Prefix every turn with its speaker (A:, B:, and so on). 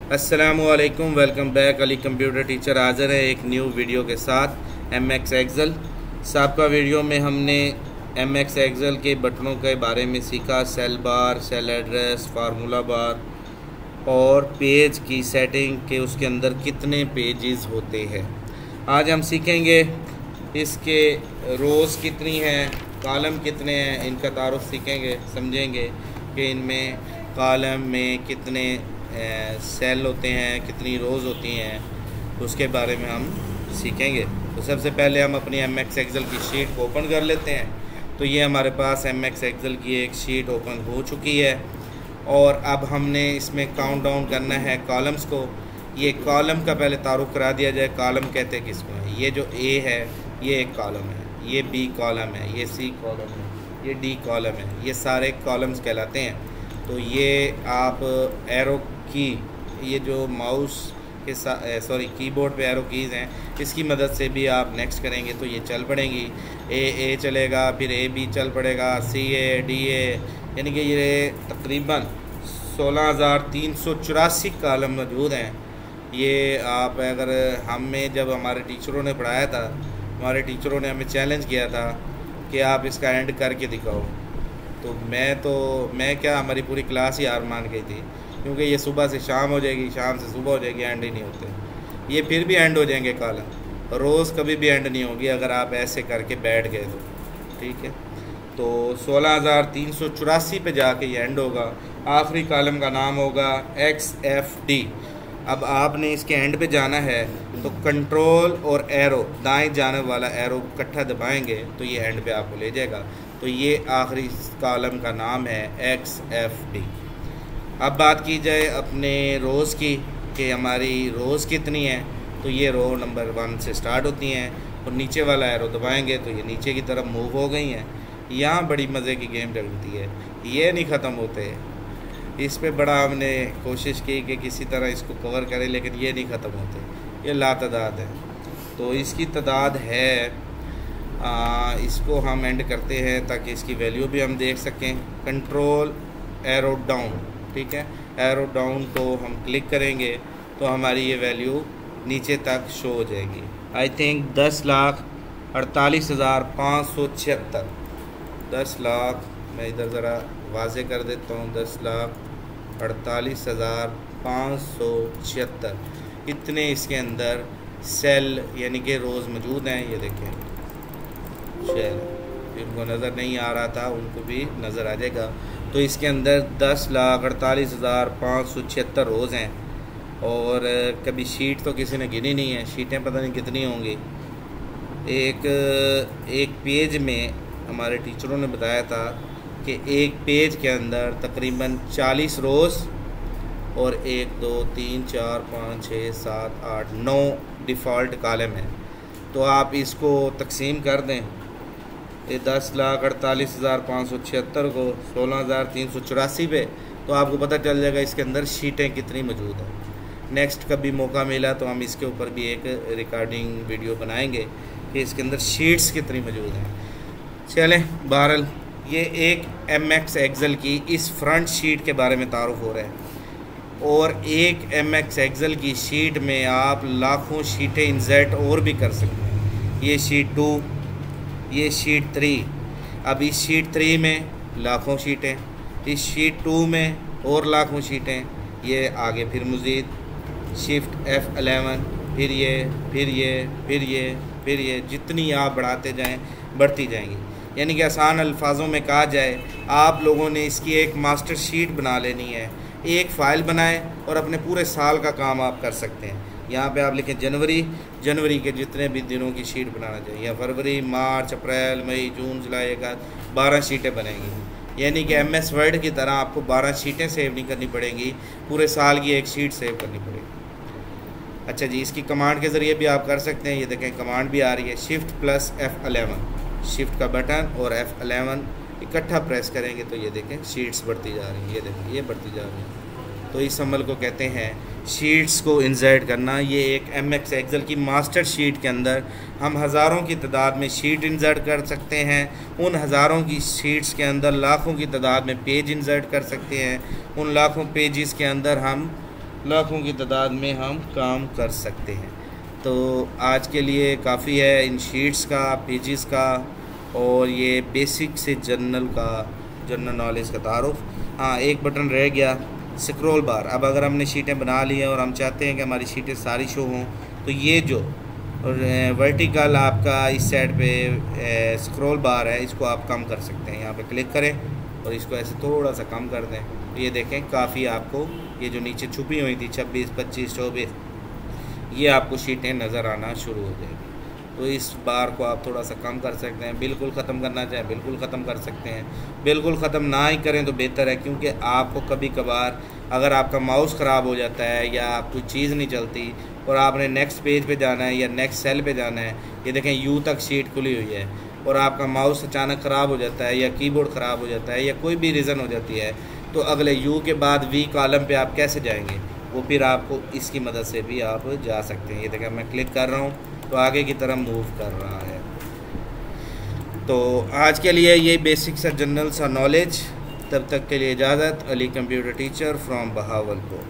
A: अस्सलामुअलैकुम, welcome back. Ali computer teacher हाज़िर है एक न्यू वीडियो के साथ। एमएक्स एक्सेल सबका वीडियो में हमने एमएक्स एक्सेल के बटनों के बारे में सीखा। सेल बार, सेल एड्रेस, फार्मूला बार और पेज की सेटिंग के उसके अंदर कितने पेजेस होते हैं। आज हम सीखेंगे इसके रोज़ कितनी हैं, कॉलम कितने हैं, इनका तारुफ सीखेंगे, समझेंगे कि इनमें कॉलम में कितने सेल होते हैं, कितनी रोज़ होती हैं, उसके बारे में हम सीखेंगे। तो सबसे पहले हम अपनी एमएक्स एक्सेल की शीट को ओपन कर लेते हैं। तो ये हमारे पास एमएक्स एक्सेल की एक शीट ओपन हो चुकी है और अब हमने इसमें काउंट डाउन करना है कॉलम्स को। ये कॉलम का पहले तारुफ करा दिया जाए। कॉलम कहते हैं किसको है? ये जो ए है ये एक कॉलम है, ये बी कॉलम है, ये सी कॉलम है, ये डी कॉलम है, ये सारे कॉलम्स कहलाते हैं। तो ये आप एरो की, ये जो माउस के साथ कीबोर्ड पे एरो कीज़ हैं, इसकी मदद से भी आप नेक्स्ट करेंगे तो ये चल पड़ेंगी। ए चलेगा, फिर ए बी चल पड़ेगा, सी ए डी ए, यानी कि ये तकरीबन 16,384 कॉलम मौजूद हैं। ये आप अगर हमें जब हमारे टीचरों ने पढ़ाया था, हमारे टीचरों ने हमें चैलेंज किया था कि आप इसका एंड करके दिखाओ, तो मैं क्या, हमारी पूरी क्लास ही हार मान गई थी, क्योंकि ये सुबह से शाम हो जाएगी, शाम से सुबह हो जाएगी, एंड ही नहीं होते। ये फिर भी एंड हो जाएंगे कॉलम, रोज़ कभी भी एंड नहीं होगी अगर आप ऐसे करके बैठ गए तो, ठीक है। तो 16,384 पे जाके ये एंड होगा। आखिरी कॉलम का नाम होगा XFD। अब आपने इसके एंड पे जाना है तो कंट्रोल और एरो, दाएं जाने वाला एरो इकट्ठा दबाएंगे तो ये एंड पे आपको ले जाएगा। तो ये आखिरी कॉलम का नाम है XFD। अब बात की जाए अपने रोज़ की कि हमारी रोज़ कितनी है। तो ये रो नंबर 1 से स्टार्ट होती हैं और नीचे वाला एरो दबाएंगे तो ये नीचे की तरफ मूव हो गई हैं। यहाँ बड़ी मज़े की गेम लगती है, ये नहीं ख़त्म होते। इस पे बड़ा हमने कोशिश की कि किसी तरह इसको कवर करें, लेकिन ये नहीं ख़त्म होते, ये लातदाद है। तो इसकी तादाद है, इसको हम एंड करते हैं ताकि इसकी वैल्यू भी हम देख सकें। कंट्रोल एरो डाउन, ठीक है, एरो डाउन को हम क्लिक करेंगे तो हमारी ये वैल्यू नीचे तक शो हो जाएगी। I think 10,48,576। 10 लाख, मैं इधर ज़रा वाज़े कर देता हूँ, 10,48,576 इतने इसके अंदर सेल यानी कि रोज़ मौजूद हैं। ये देखें सेल, जिनको नज़र नहीं आ रहा था उनको भी नज़र आ जाएगा। तो इसके अंदर 10,48,576 रोज़ हैं और कभी शीट तो किसी ने गिनी नहीं है, शीटें पता नहीं कितनी होंगी। एक पेज में हमारे टीचरों ने बताया था कि एक पेज के अंदर तकरीबन 40 रोज़ और 1 2 3 4 5 6 7 8 9 डिफ़ॉल्ट कॉलम है। तो आप इसको तकसीम कर दें, ये 10,48,576 को 16,384 पे, तो आपको पता चल जाएगा इसके अंदर शीटें कितनी मौजूद हैं। नेक्स्ट कभी मौका मिला तो हम इसके ऊपर भी एक रिकॉर्डिंग वीडियो बनाएंगे कि इसके अंदर शीट्स कितनी मौजूद हैं। चलें, बहरहाल ये एक एमएक्स एक्सेल की इस फ्रंट शीट के बारे में तारुफ हो रहा है। और एक एमएक्स एक्सेल की शीट में आप लाखों शीटें इंसर्ट और भी कर सकते हैं। ये शीट 2, ये शीट 3। अब इस शीट 3 में लाखों शीटें, इस शीट 2 में और लाखों शीटें, ये आगे फिर मज़ीद शिफ्ट F11, फिर ये फिर ये फिर ये फिर ये, जितनी आप बढ़ाते जाएं बढ़ती जाएंगी। यानी कि आसान अल्फाजों में कहा जाए, आप लोगों ने इसकी एक मास्टर शीट बना लेनी है। एक फ़ाइल बनाएं और अपने पूरे साल का काम आप कर सकते हैं। यहाँ पे आप लिखें जनवरी के जितने भी दिनों की शीट बनाना चाहिए, या फरवरी, मार्च, अप्रैल, मई, जून, जुलाई, अगस्त, 12 शीटें बनेंगी। यानी कि MS वर्ड की तरह आपको 12 शीटें सेव नहीं करनी पड़ेंगी, पूरे साल की एक शीट सेव करनी पड़ेगी। अच्छा जी, इसकी कमांड के ज़रिए भी आप कर सकते हैं। ये देखें कमांड भी आ रही है, शिफ्ट प्लस F11, शिफ्ट का बटन और F11 इकट्ठा प्रेस करेंगे तो ये देखें शीट्स बढ़ती जा रही हैं। ये देखें ये बढ़ती जा रही हैं। तो इस अमल को कहते हैं शीट्स को इंसर्ट करना। ये एक एमएक्स एक्सेल की मास्टर शीट के अंदर हम हज़ारों की तादाद में शीट इंसर्ट कर सकते हैं। उन हज़ारों की शीट्स के अंदर लाखों की तादाद में पेज इंसर्ट कर सकते हैं। उन लाखों पेजेस के अंदर हम लाखों की तादाद में हम काम कर सकते हैं। तो आज के लिए काफ़ी है इन शीट्स का, पेजेस का और ये बेसिक से जनरल नॉलेज का तारुफ। हाँ, एक बटन रह गया, स्क्रॉल बार। अब अगर हमने शीटें बना ली हैं और हम चाहते हैं कि हमारी शीटें सारी शो हों, तो ये जो वर्टिकल आपका इस साइड पे स्क्रॉल बार है, इसको आप कम कर सकते हैं। यहाँ पे क्लिक करें और इसको ऐसे थोड़ा सा कम कर दें, तो ये देखें काफ़ी आपको ये जो नीचे छुपी हुई थी 26, 25, 24, ये आपको शीटें नज़र आना शुरू हो जाएगी। तो इस बार को आप थोड़ा सा कम कर सकते हैं। बिल्कुल ख़त्म करना चाहें बिल्कुल ख़त्म कर सकते हैं, बिल्कुल ख़त्म ना ही करें तो बेहतर है, क्योंकि आपको कभी कभार अगर आपका माउस ख़राब हो जाता है या कोई चीज़ नहीं चलती और आपने नेक्स्ट पेज पे जाना है या नेक्स्ट सेल पे जाना है, ये देखें यू तक शीट खुली हुई है और आपका माउस अचानक ख़राब हो जाता है या कीबोर्ड ख़राब हो जाता है या कोई भी रीज़न हो जाती है, तो अगले यू के बाद वी कॉलम पे आप कैसे जाएंगे? वो फिर आपको इसकी मदद से भी आप जा सकते हैं। ये देखें मैं क्लिक कर रहा हूँ तो आगे की तरफ मूव कर रहा है। तो आज के लिए ये बेसिक सा जनरल सा नॉलेज। तब तक के लिए इजाज़त। Ali computer teacher from Bahawalpur.